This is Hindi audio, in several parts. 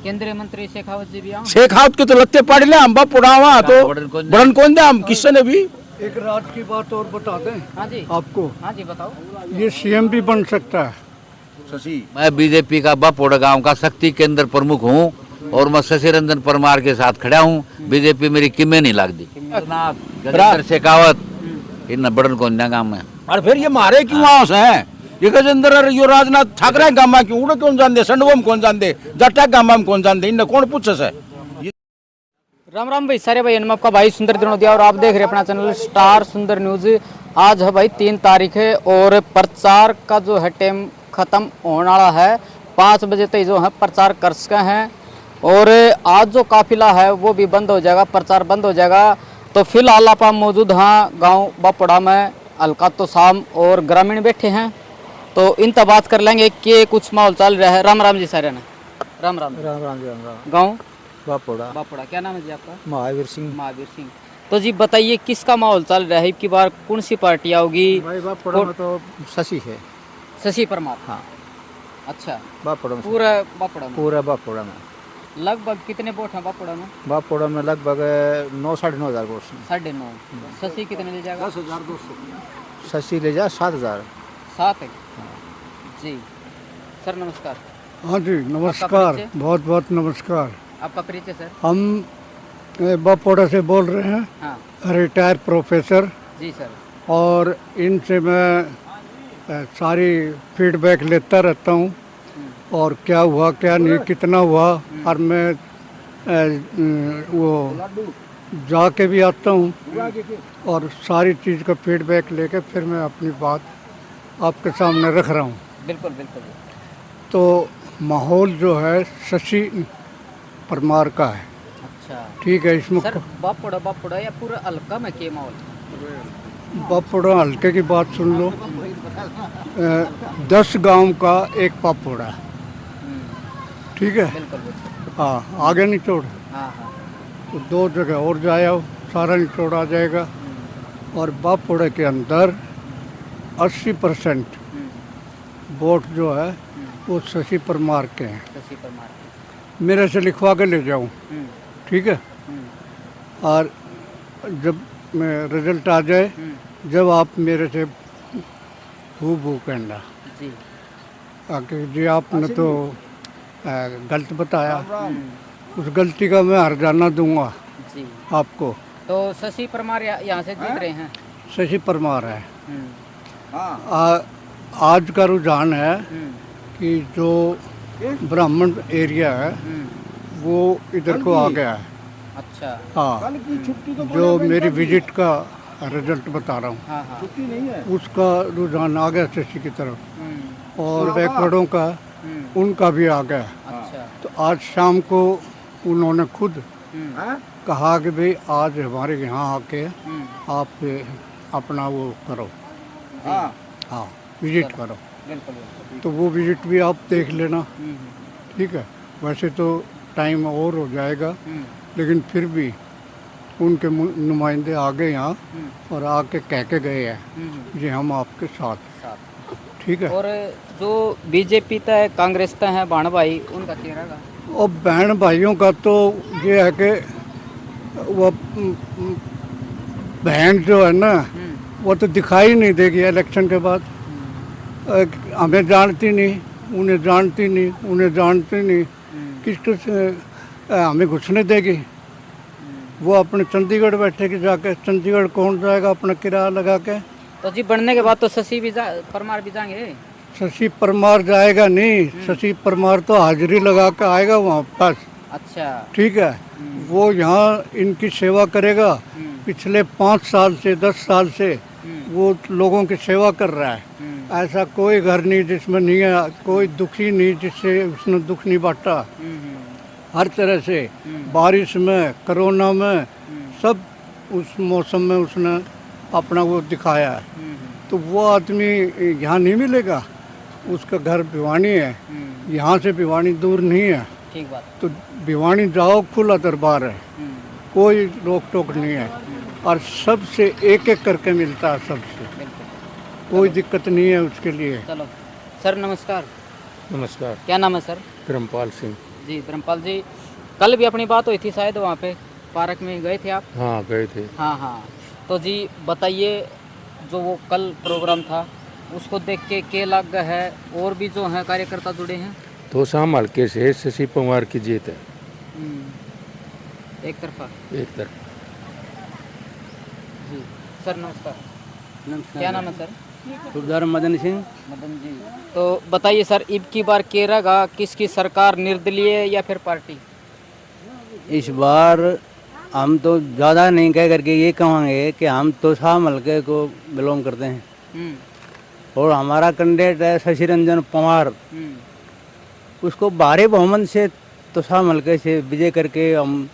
केंद्रीय मंत्री शेखावत जी भी आओ। शेखावत के तो लत्ते पड़ ले, हम बाप उड़ावा तो बड़न कौन दे, हम किससे ने भी। एक रात की बात और बता दें हाँ जी, आपको, हाँ जी बताओ। ये सीएम भी बन सकता है। मैं बीजेपी का बपोड़ा गांव का शक्ति केंद्र प्रमुख हूं और मैं शशि रंजन परमार के साथ खड़ा हूं। बीजेपी मेरी किमें नहीं लगती। गजेंद्र शेखावत इन बड़न कौन गांव में। और फिर ये मारे क्यों आस है, ये गजेंद्र यो राजनाथ ठाकरे गामा क्यों उड़े कौन जान दे, संडवो में कौन जान दे, जट्टा गामा में कौन जान दे, इन्हें कौन पूछे से। राम राम भाई सारे भाई, आपका भाई सुंदर दिनोदिया और आप देख रहे हैं अपना चैनल स्टार सुंदर न्यूज। आज है भाई 3 तारीख है और प्रचार का जो है टाइम खत्म होने वाला है। 5 बजे तक जो है प्रचार कर सके हैं और आज जो काफिला है वो भी बंद हो जाएगा, प्रचार बंद हो जाएगा। तो फिलहाल आप मौजूद हैं गांव बपोड़ा में, हल्का तो शाम और ग्रामीण बैठे हैं, तो इनसे बात कर लेंगे कि कुछ माहौल चल रहा है। राम राम जी सारे ने। राम राम राम राम जी, राम राम। गाँव बापोड़ा। बापोड़ा, क्या नाम है जी आपका? महावीर सिंह। महावीर सिंह। तो जी बताइए किसका माहौल चल रहा है की बार, कौन सी पार्टी आओगी? भाई बापोड़ा में तो शशि है। शशि परमार। हाँ। अच्छा, बापोड़ा में पूरा बापोड़ा में? पूरा बापोड़ा में। लगभग कितने वोट हैं बापोड़ा में? बापोड़ा में लगभग 9 साढ़े 9 हजार वोट। 9.5। शशि कितने ले जाएगा? 10,200। शशि ले जा 7,000। 7 है जी। सर नमस्कार। हाँ जी नमस्कार, बहुत बहुत नमस्कार। आपका परिचय सर? हम बापोड़ा से बोल रहे हैं, हाँ रिटायर्ड प्रोफेसर, जी सर। और इनसे मैं सारी फीडबैक लेता रहता हूँ और क्या हुआ क्या नहीं, कितना हुआ, और मैं वो जाके भी आता हूँ और सारी चीज़ का फीडबैक लेके फिर मैं अपनी बात आपके सामने रख रहा हूँ। बिल्कुल बिल्कुल। तो माहौल जो है शशि परमार का है। अच्छा ठीक है। इसमें सर बापोड़ा बापोड़ा या पूरा हल्का में के माहौल? बापोड़ा हल्के की बात सुन लो, 10 गांव का एक बापोड़ा, ठीक है। बिल्कुल बिल्कुल। हाँ, आगे निचोड़ हाँ हाँ। तो 2 जगह और जाए, सारा निचोड़ आ जाएगा। और बापोड़ा के अंदर 80% वोट जो है वो शशि परमार के हैं। शशि परमार। मेरे से लिखवा के ले जाऊँ, ठीक है। और जब रिजल्ट आ जाए, जब आप मेरे से हू कहना जी कि जी आपने तो गलत बताया, उस गलती का मैं हर्जाना दूंगा जी आपको। तो शशि परमार यहाँ से जीत रहे हैं? शशि परमार है। आज का रुझान है कि जो ब्राह्मण एरिया है वो इधर को आ गया है। अच्छा। हाँ, जो मेरी विजिट का रिजल्ट बता रहा हूँ, हाँ हाँ। उसका रुझान आ गया शशि की तरफ, और बैकवर्डों का उनका भी आ गया। अच्छा। तो आज शाम को उन्होंने खुद कहा कि भाई आज हमारे यहाँ आके आप अपना वो करो, हाँ विजिट करो। बिल्कुल बिल्कुल। तो वो विजिट भी आप देख लेना, ठीक है। वैसे तो टाइम और हो जाएगा, लेकिन फिर भी उनके नुमाइंदे आ गए यहाँ और आके कह के गए हैं जी हम आपके साथ, ठीक है। और जो बीजेपी तय कांग्रेस तय है बहन भाई, उनका चेहरा का? और बहन भाइयों का तो ये है कि वो बहन जो है ना वो तो दिखाई नहीं देगी इलेक्शन के बाद। हमें जानती नहीं, उन्हें जानती नहीं, उन्हें जानती नहीं, किसको हमें घुसने देगी? वो अपने चंडीगढ़ बैठेगी जाके। चंडीगढ़ कौन जाएगा अपना किराया लगा के? तो जी बनने के बाद तो शशि भी परमार भी जाएंगे? शशि परमार जाएगा नहीं, शशि परमार तो हाजिरी लगा के आएगा वहाँ पास। अच्छा, ठीक है। वो यहाँ इनकी सेवा करेगा, पिछले 5 साल से 10 साल से वो लोगों की सेवा कर रहा है। ऐसा कोई घर नहीं जिसमें नहीं है, कोई दुखी नहीं जिससे उसने दुख नहीं बांटा। हर तरह से बारिश में, कोरोना में, सब उस मौसम में उसने अपना वो दिखाया है। तो वो आदमी यहाँ नहीं मिलेगा, उसका घर भिवानी है, यहाँ से भिवानी दूर नहीं है। ठीक बात। तो भिवानी जाओ, खुला दरबार है, कोई रोक टोक नहीं है, और सबसे एक एक करके मिलता है सबसे, कोई दिक्कत नहीं है उसके लिए। चलो सर नमस्कार। नमस्कार। क्या नाम है सर? धर्मपाल सिंह। जी धर्मपाल जी, कल भी अपनी बात हुई थी शायद वहाँ पे पार्क में गए थे आप? हाँ गए थे। हाँ हाँ, तो जी बताइए, जो वो कल प्रोग्राम था उसको देख के क्या लग है, और भी जो हैं कार्यकर्ता जुड़े हैं? तो शाम हल्के से शशि पवार की जीत है, एक तरफा। एक तरफ। जी सर नमस्कार, क्या नाम है सर? सुबेदार मदन सिंह। मदन जी, तो बताइए सर, अब की बार केरगा किसकी सरकार, निर्दलीय या फिर पार्टी? इस बार हम तो ज़्यादा नहीं कह करके ये कहेंगे कि हम तो शाम हल्के को बिलोंग करते हैं और हमारा कैंडिडेट है शशि रंजन पवार। उसको भारी बहुमत से तो शाम हल्के से विजय करके हम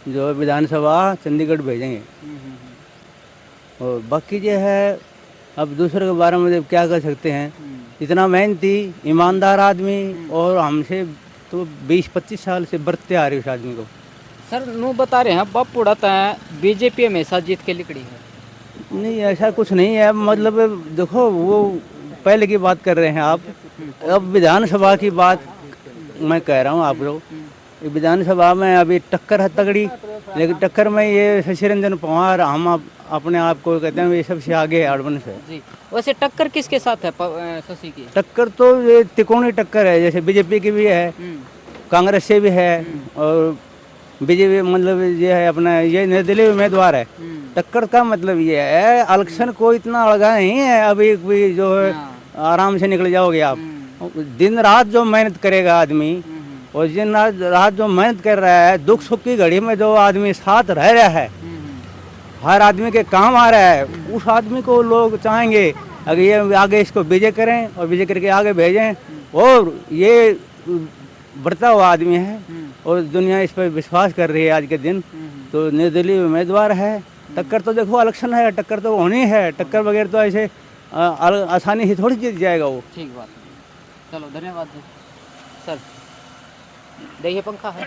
जो विधानसभा चंडीगढ़ भेजेंगे। और बाकी जो है अब दूसरे के बारे में जब क्या कर सकते हैं, इतना मेहनती ईमानदार आदमी और हमसे तो 20-25 साल से बरतते आ रही उस आदमी को। सर नू बता रहे हैं बाप उड़ाता है, बीजेपी हमेशा जीत के लिकड़ी है। नहीं ऐसा कुछ नहीं है, मतलब देखो वो पहले की बात कर रहे हैं आप, अब विधानसभा की बात मैं कह रहा हूँ आपको। विधानसभा में अभी टक्कर है तगड़ी, लेकिन टक्कर में ये शशि रंजन पवार हम अपने आप को कहते हैं ये सबसे आगे है अड़बन से। जी वैसे टक्कर किसके साथ है शशि की? टक्कर तो ये त्रिकोणीय टक्कर है, जैसे बीजेपी की भी है, कांग्रेस से भी है और बीजेपी मतलब ये है अपना ये निर्दलीय उम्मीदवार है। टक्कर का मतलब ये है इलेक्शन को इतना अड़गा नहीं है, अभी भी जो है आराम से निकल जाओगे आप। दिन रात जो मेहनत करेगा आदमी और दिन रात जो मेहनत कर रहा है, दुख सुख की घड़ी में जो आदमी साथ रह रहा है, हर आदमी के काम आ रहा है, उस आदमी को लोग चाहेंगे अगर ये आगे इसको विजय करें और विजय करके आगे भेजें। और ये बढ़ता हुआ आदमी है और दुनिया इस पर विश्वास कर रही है आज के दिन, तो निर्दलीय उम्मीदवार है। टक्कर तो देखो इलेक्शन है, टक्कर तो होनी है, टक्कर बगैर तो ऐसे आसानी से थोड़ी जीत जाएगा वो। ठीक बात, चलो धन्यवाद जी। सर देखिए पंखा है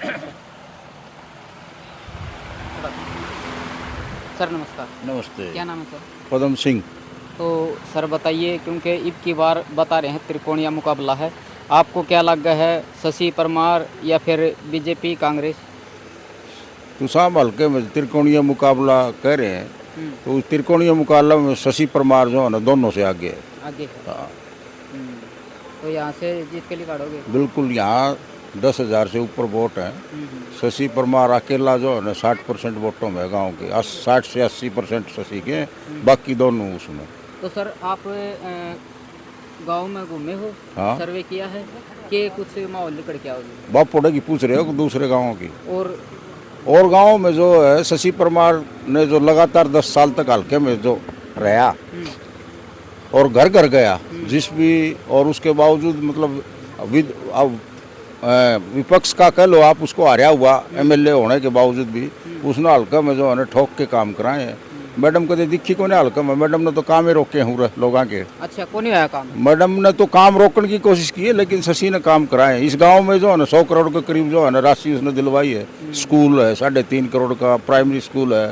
सर। नमस्कार। नमस्ते। क्या नाम है सर? पदम सिंह। तो सर बताइए, क्योंकि अब की बार बता रहे हैं त्रिकोणीय मुकाबला है, आपको क्या लग है, शशि परमार या फिर बीजेपी कांग्रेस? तो शाम हल्के में त्रिकोणीय मुकाबला कह रहे हैं, तो उस त्रिकोणीय मुकाबला में शशि परमार जो है ना दोनों से आगे है। आगे है। हाँ। तो यहाँ से जीत के लिए काढ़ोगे? बिल्कुल, यहाँ 10,000 से ऊपर वोट हैं। शशि परमार अकेला जो है ना 60% वोटों में गांव के, 60 से 80% शशि के, बाकी दोनों उसमें। तो सर आप गांव में घूमे हो? हाँ। सर्वे किया है कि कुछ माहौल निकल के आओगे? बाप पड़े की पूछ रहे हो दूसरे गाँव की? और गांव में जो है शशि परमार ने जो लगातार 10 साल तक हल्के में जो रहा और घर घर गया जिस भी, और उसके बावजूद मतलब विपक्ष का कह लो आप, उसको हारा हुआ एमएलए होने के बावजूद भी उसने हल्का में जो है ठोक के काम कराए हैं। मैडम कदे दिखी को नहीं हल्का में, मैडम ने तो काम ही रोके हैं लोगों के। अच्छा, कौन नहीं आया काम? मैडम ने तो काम रोकने की कोशिश की है, लेकिन शशि ने काम कराए। इस गांव में जो है ना 100 करोड़ के करीब जो है ना राशि उसने दिलवाई है। स्कूल है 3.5 करोड़ का, प्राइमरी स्कूल है,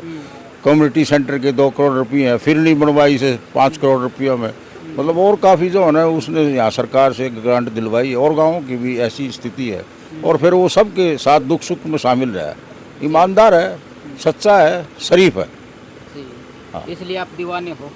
कम्युनिटी सेंटर के 2 करोड़ रुपये हैं, फिरनी बनवाई से 5 करोड़ रुपये में, मतलब और काफ़ी जो है ना उसने यहाँ सरकार से ग्रांट दिलवाई है। और गाँवों की भी ऐसी स्थिति है, और फिर वो सबके साथ दुख सुख में शामिल रहा है, ईमानदार है, सच्चा है, शरीफ है। इसलिए आप दीवाने हो?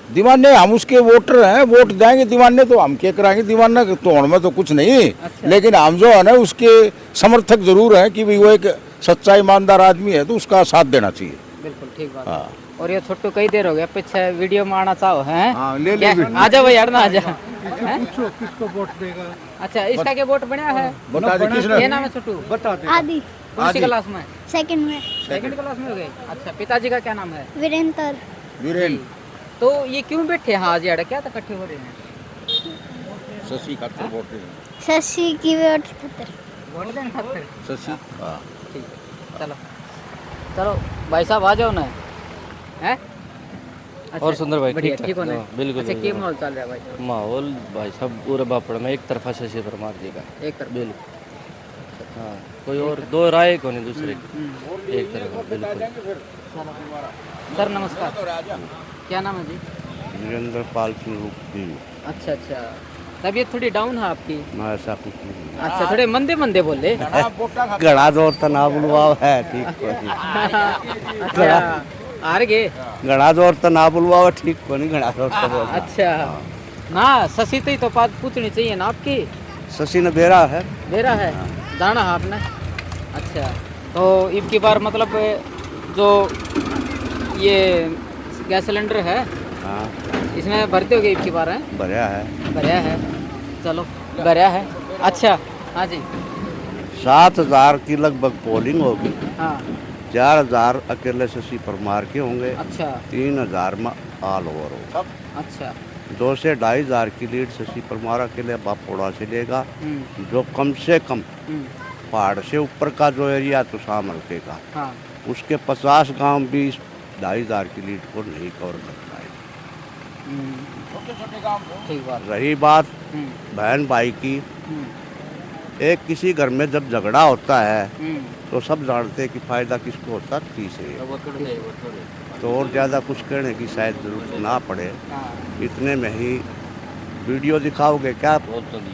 दीवाने हम उसके वोटर हैं, वोट देंगे। दीवाने तो हम क्या कराएंगे, दीवाना तो में तो कुछ नहीं। अच्छा। लेकिन हम जो है ना उसके समर्थक जरूर हैं कि भाई वो एक सच्चा ईमानदार आदमी है, तो उसका साथ देना चाहिए। बिल्कुल ठीक बात। हाँ। और ये छोटू कई देर हो गया पीछे वीडियो में आना चाहो हैं? हाँ, ले ले आ जाओ भाई, यार ना आ जा। पूछो किसको वोट देगा। अच्छा, इसका क्या वोट बना है? बता दे किसने। ये नाम है छोटू? बता दे। आदि कौन सी क्लास में? सेकंड में। सेकंड क्लास में हो गए? अच्छा, पिताजी का क्या नाम है? वीरेंद्र। वीरेन। तो ये क्यों बैठे हैं आज यार, क्या इकट्ठे हो रहे हैं? शशि खातर वोट देंगे। शशि की वोट खातिर। वोट देने खातिर? शशि। हाँ। ठीक है, चलो चलो भाई साहब आ जाओ ना। हैं? अच्छा, और सुंदर भाई बढ़िया, ठीक ठीक हो ना? बिल्कुल अच्छा, क्या माहौल चल रहा है भाई साहब? माहौल भाई साहब पूरे बापड़ में एक तरफा शशि परमार जी का, एक तरफ। बिल्कुल। हाँ, कोई और दो राय को नहीं दूसरे की, एक तरफा बिल्कुल। सर नमस्कार, क्या नाम है जी? वीरेंद्र पाल सिंह। अच्छा अच्छा, तबीयत थोड़ी डाउन है आपकी? ऐसा कुछ नहीं। अच्छा, थोड़े मंदे मंदे बोले। घड़ा जोर तनाव बुलवाव है ठीक कोनी। अच्छा, हार गए। घड़ा जोर तनाव बुलवाव ठीक कोनी, घड़ा जोर तो बोल। अच्छा ना, शशि तो बात पूछनी चाहिए ना आपकी। शशि ने बेरा है। मेरा है, जाना है आपने। अच्छा, तो अब की बार मतलब जो ये गैस सिलेंडर है हाँ इसमें भरते हो गए अब की बार? है बढ़िया है। भरया है, चलो भरया है। अच्छा हाँ जी। 7,000 की लगभग पोलिंग होगी। हाँ 4,000 अकेले शशि परमार के होंगे। अच्छा 3,000 में ऑल ओवर होगा। अच्छा। 2 से 2,500 की लीड शशि परमार अकेले बापोड़ा से लेगा। जो कम से कम पहाड़ से ऊपर का जो एरिया तो शाम हल्के का, हाँ उसके 50 गांव भी 2,500 की लीड को नहीं कवर कर पाए। ठीक बात। रही बात बहन भाई की, एक किसी घर में जब झगड़ा होता है तो सब जानते हैं कि फायदा किसको होता है, तीसरे। तो और ज़्यादा कुछ कहने की शायद जरूरत ना पड़े। इतने में ही वीडियो दिखाओगे क्या?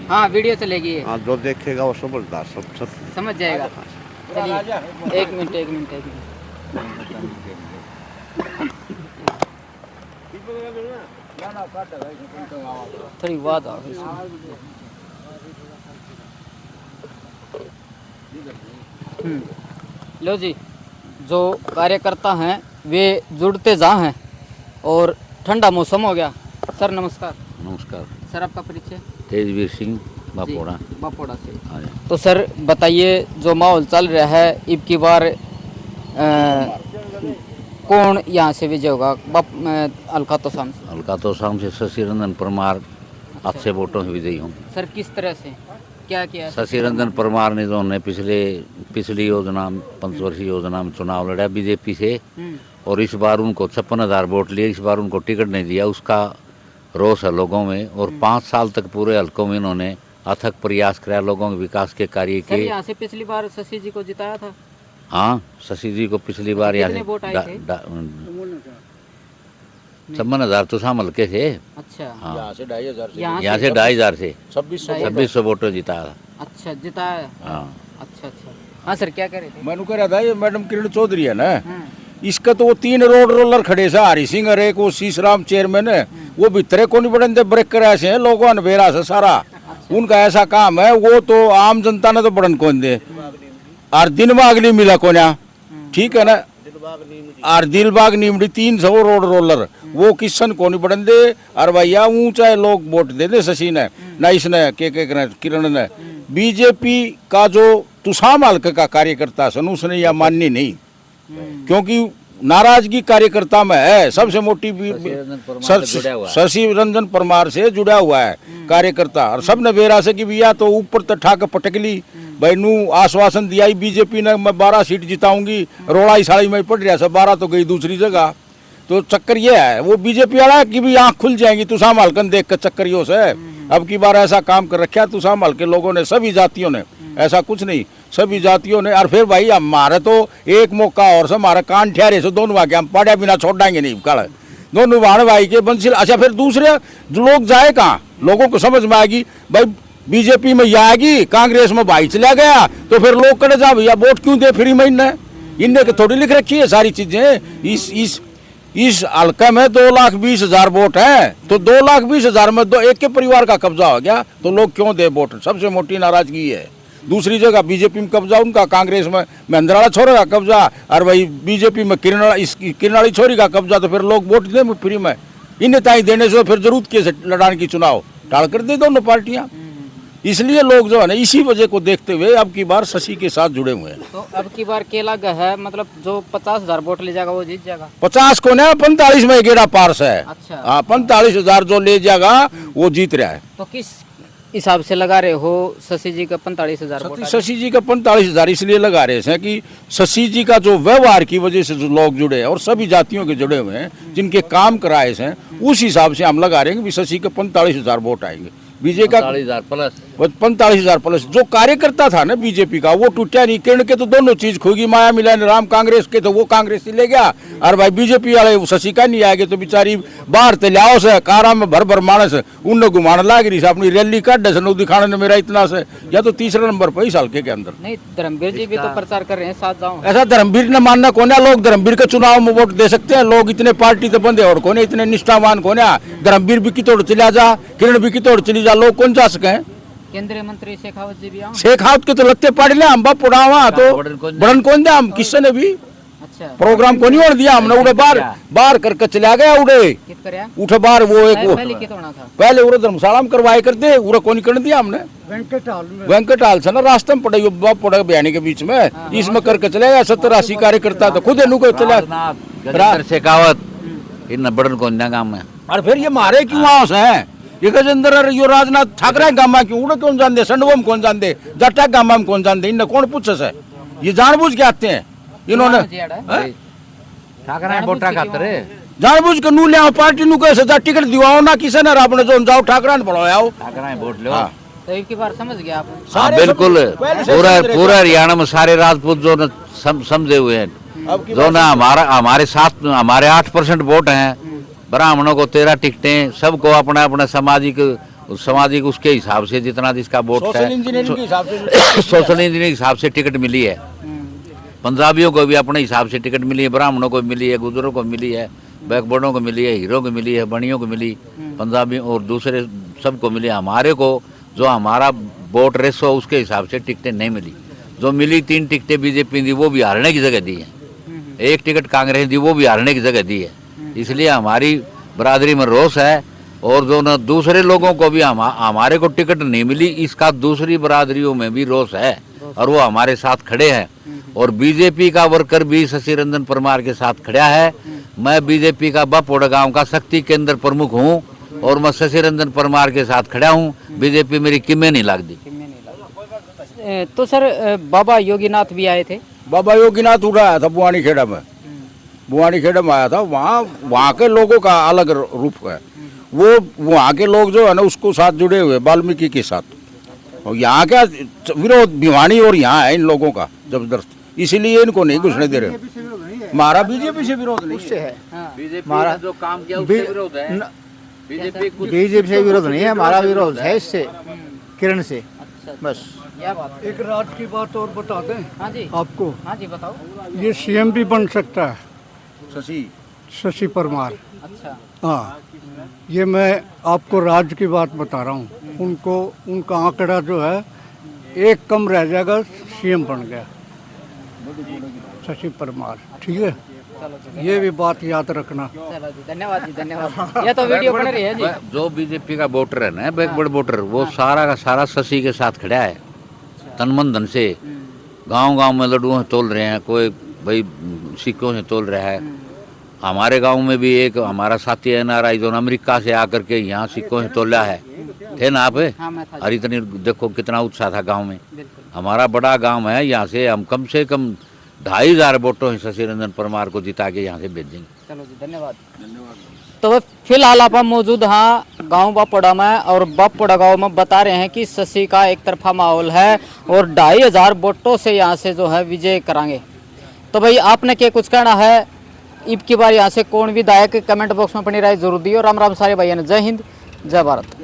हाँ वीडियो चलेगी। हाँ, जो देखेगा वो समझदार सब समझ जाएगा। चलिए एक मिनट। थोड़ी बात आ गई। लो जी, जो कार्यकर्ता हैं वे जुड़ते जा हैं और ठंडा मौसम हो गया। सर नमस्कार। नमस्कार। सर आपका परिचय? तेजवीर सिंह बापोड़ा। जी, बापोड़ा से। हाँ जी। तो सर बताइए, जो माहौल चल रहा है अब की बार कौन यहाँ से विजय होगा? अलका तो शाम से। अलका तो शाम से शशि रंजन परमार अच्छे वोटों से विजयी होंगे। सर किस तरह से, क्या किया? शशि रंजन परमार ने जो हमने पिछली योजना, पंचवर्षीय योजना में चुनाव लड़ा बीजेपी से, और इस बार उनको 56,000 वोट लिए, इस बार उनको टिकट नहीं दिया, उसका रोष है लोगों में। और 5 साल तक पूरे हल्कों में इन्होंने अथक प्रयास किया लोगों के विकास के कार्य सर के। यहाँ से पिछली बार शशि जी को जिताया था। हाँ, शशि जी को पिछली बार यहाँ कितने वोट आए थे? 56,000 तो शाम हल्के थे। अच्छा हाँ, यहाँ से 2,500 से यहाँ से 2,500 से 2600 वोटों जिताया। अच्छा जिताया। हाँ अच्छा। हाँ सर क्या कह रहे थे? मैंने कह रहा था ये मैडम किरण चौधरी है ना, इसका तो वो 3 रोड रोलर खड़े से, हरी सिंह और एक वो शीशराम चेयरमैन है, वो भीतरे को नहीं बढ़े ब्रेक कर ऐसे हैं लोगों ने बेरा से सारा। उनका ऐसा काम है, वो तो आम जनता ने तो बढ़न कौन दे। और दिन बाग नहीं मिला कोना, ठीक है ना, और दिलबाग नीमड़ी 300 रोड रोलर, वो किशन को नहीं बढ़न दे। और भैया ऊंचा लोग वोट दे दे शशि ने ना, इसने के किरण ने। बीजेपी का जो तुषाम हल्के का कार्यकर्ता सन, उसने यह माननी नहीं, क्योंकि नाराजगी कार्यकर्ता में है। सबसे मोटी शशि रंजन परमार से जुड़ा हुआ है कार्यकर्ता, और सबने बेरा से कि भैया तो ऊपर तक ठाक पटक ली भाई, नू आश्वासन दिया बीजेपी ने मैं 12 सीट जिताऊंगी, रोड़ा साड़ी में पड़ रहा, 12 तो गई दूसरी जगह। तो चक्कर ये है, वो बीजेपी वाला कि भी आँख खुल जाएंगी तुषाम हल्कन देख कर चक्करियों से। अब की बार ऐसा काम कर रखा तुषाम हल्के लोगों ने, सभी जातियों ने, ऐसा कुछ नहीं, सभी जातियों ने। और फिर भाई हमारे तो एक मौका और से हमारे कान ठहरे से दोनों भाई हम पढ़े बिना छोड़ देंगे नहीं कल, दोनों भाण भाई के बंसिल। अच्छा फिर दूसरे जो लोग जाए कहाँ, लोगों को समझ में आएगी भाई बीजेपी में ये आएगी, कांग्रेस में भाई चला गया, तो फिर लोग कड़े जा भैया वोट क्यों दे फ्री में इनने के थोड़ी लिख रखी है सारी चीजें। इस हल्का में 2,20,000 वोट है, तो 2,20,000 में एक के परिवार का कब्जा हो गया, तो लोग क्यों दे वोट? सबसे मोटी नाराजगी है। दूसरी जगह बीजेपी में कब्जा उनका, कांग्रेस में महेंद्राला छोरे का कब्जा, और भाई बीजेपी में किरण छोरी का कब्जा, तो फिर लोग वोट दे फ्री में। इन्हें ताई देने से फिर जरूरत के लड़ाने की चुनाव टाल कर दे दोनों पार्टियां। इसलिए लोग जो है ना, इसी वजह को देखते हुए अब की बार शशि के साथ जुड़े हुए हैं। तो अब की बार केला है, मतलब जो 50,000 वोट ले जाएगा वो जीत जाएगा। 50 को ना 45 में गेड़ा पार से है। अच्छा हाँ, 45,000 जो ले जाएगा वो जीत रहा है। तो किस हिसाब से लगा रहे हो शशि जी का 45,000 वोट? शशि जी का 45,000 इसलिए लगा रहे हैं कि शशि जी का जो व्यवहार की वजह से जो लोग जुड़े हैं और सभी जातियों के जुड़े हुए हैं, जिनके काम कराए हैं, उस हिसाब से हम लगा रहे हैं कि शशि के 45,000 वोट आएंगे। बीजेपी का 45,000 प्लस वो 45,000 प्लस। जो कार्यकर्ता था ना बीजेपी का वो टूटा नहीं। किरण के तो दोनों चीज खोगी, माया मिलान राम। कांग्रेस के तो वो कांग्रेस ही ले गया, और भाई बीजेपी वाले शशि का नहीं आएंगे तो बेचारी बाहर ते लियाओ से कारा में भर भर मानस उन घुमाने लाग रही से अपनी रैली काट से दिखाने ने मेरा इतना से, या तो तीसरा नंबर पर इस हल्के के अंदर। नहीं, धर्मवीर जी भी तो प्रचार कर रहे हैं, साथ जाओ। ऐसा धर्मवीर ने मानना कौन है? लोग धर्मवीर के चुनाव में वोट दे सकते हैं, लोग इतने पार्टी तो बंदे और कौन है, इतने निष्ठावान कौन है? धर्मवीर भी की तोड़ चला जा, किरण भी की तोड़ चली जा, लोग कौन जा सके? केंद्रीय मंत्री शेखावत जी भी आओ। शेखावत के तो लत्ते पड़ ले, हम बाप उड़ावा तो बड़न कौन दिया? हम किससे ने भी अच्छा प्रोग्राम को नहीं ओढ़ दिया हमने। उड़े बार बार करके चला गया, उड़े कित करया उठे बार वो एक वो पहले कित होना था? पहले उड़े धर्मशाला में करवाए करते, उड़े कौन कर दिया हमने। वेंकट हाल से ना रास्ते में पड़े बाप पड़े बयानी के बीच में, इसमें करके चले गया। 70-80 कार्यकर्ता तो खुद नु को चला। गजेंद्र शेखावत इन बड़न को गांव में। और फिर ये मारे क्यों आओ से? ये गजेंद्र और यो राजनाथ ठाकरे गामा क्यों उड़े कौन जान दे? संडवम कौन जान दे? जट्टा गामा में कौन जान दे? इन्हें कौन पूछे से? ये जानबूझ के आते हैं इन्होंने, ठाकरे वोटा खातर जानबूझ के नू ले आओ पार्टी नु कैसे जा टिकट दिवाओ ना किसे ना आपने जो जाओ ठाकरा ने बढ़ाओ ठाकरे वोट लो। तो एक की बार समझ गया आप। हाँ बिल्कुल, पूरा हरियाणा में सारे राजपूत जो न समझे हुए हैं, जो ना हमारे साथ हमारे 8% वोट हैं, ब्राह्मणों को 13 टिकटें, सबको अपना अपना सामाजिक उसके हिसाब से जितना जिसका वोट है, सोशल इंजीनियरिंग के हिसाब से टिकट मिली है। पंजाबियों को भी अपने हिसाब से टिकट मिली है, ब्राह्मणों को मिली है, गुजरों को मिली है, बैकवर्डों को मिली है, हीरो को मिली है, बणियों को मिली, पंजाबी और दूसरे सबको मिली। हमारे को जो हमारा वोट रेसो उसके हिसाब से टिकटें नहीं मिली। जो मिली 3 टिकटें बीजेपी दी वो भी हारने की जगह दी है, 1 टिकट कांग्रेस दी वो भी हारने की जगह दी है। इसलिए हमारी बरादरी में रोष है, और जो न दूसरे लोगों को भी हमारे को टिकट नहीं मिली इसका दूसरी बरादरियों में भी रोष है, और वो हमारे साथ खड़े हैं। और बीजेपी का वर्कर भी शशि रंजन परमार के साथ खड़ा है। मैं बीजेपी का बपोड़ा गांव का शक्ति केंद्र प्रमुख हूं, और मैं शशि रंजन परमार के साथ खड़ा हूं। बीजेपी मेरी किमें नहीं लगती। तो सर बाबा योगीनाथ भी आए थे। बाबा योगीनाथ उड़ा आया था बुआनी खेड़ा में, बुआनी खेड़ा में आया था। वहाँ के लोगों का अलग रूप है। वो वहाँ के लोग जो है ना उसको साथ जुड़े हुए वाल्मीकि के साथ, और यहाँ का विरोध भिवानी और यहाँ है इन लोगों का जबरदस्त, इसीलिए इनको नहीं घुसने दे रहे। हमारा बीजेपी से विरोध नहीं है, हमारा जो काम किया उससे विरोध है। बीजेपी से विरोध नहीं है, हमारा विरोध है इससे, किरण से। बस क्या बात है? एक राज की बात और बता दें हाँ जी, आपको, हाँ जी बताओ। ये सीएम भी बन सकता है शशि परमार। अच्छा, हाँ, ये मैं आपको राज की बात बता रहा हूँ। उनको उनका आंकड़ा जो है एक कम रह जाएगा, सीएम बन गया शशि परमार। ठीक है, ये भी बात याद रखना। चलो जी, धन्यवाद जी, धन्यवाद। ये तो वीडियो बन रही है जी। जो बीजेपी का वोटर है ना, बैकवर्ड वोटर, वो सारा का सारा शशि के साथ खड़ा है, तन मन धन से। गांव में लड्डुओं से तोल रहे हैं, कोई भाई सिक्कों से तोल रहा है। हमारे गांव में भी एक हमारा साथी NRI जो अमेरिका से आकर के यहाँ सिक्कों से तोला है, थे ना आप? हाँ, मैं था। और इतनी देखो कितना उत्साह था गांव में। हमारा बड़ा गांव है, यहाँ से हम कम से कम 2,500 वोटों से शशि रंजन परमार को जिता के यहाँ से भेज देंगे। चलो जी, धन्यवाद। तो फिलहाल आप मौजूद हाँ गांव बापोड़ा में, और बापोड़ा गांव में बता रहे हैं कि शशि का एक तरफा माहौल है, और 2,500 वोटों से यहाँ से जो है विजय कराएंगे। तो भाई आपने क्या कुछ कहना है? इब की बार यहाँ से कौन विधायक कमेंट बॉक्स में अपनी राय जरूर दी। और राम राम सारे भाइयों ने, जय हिंद जय भारत।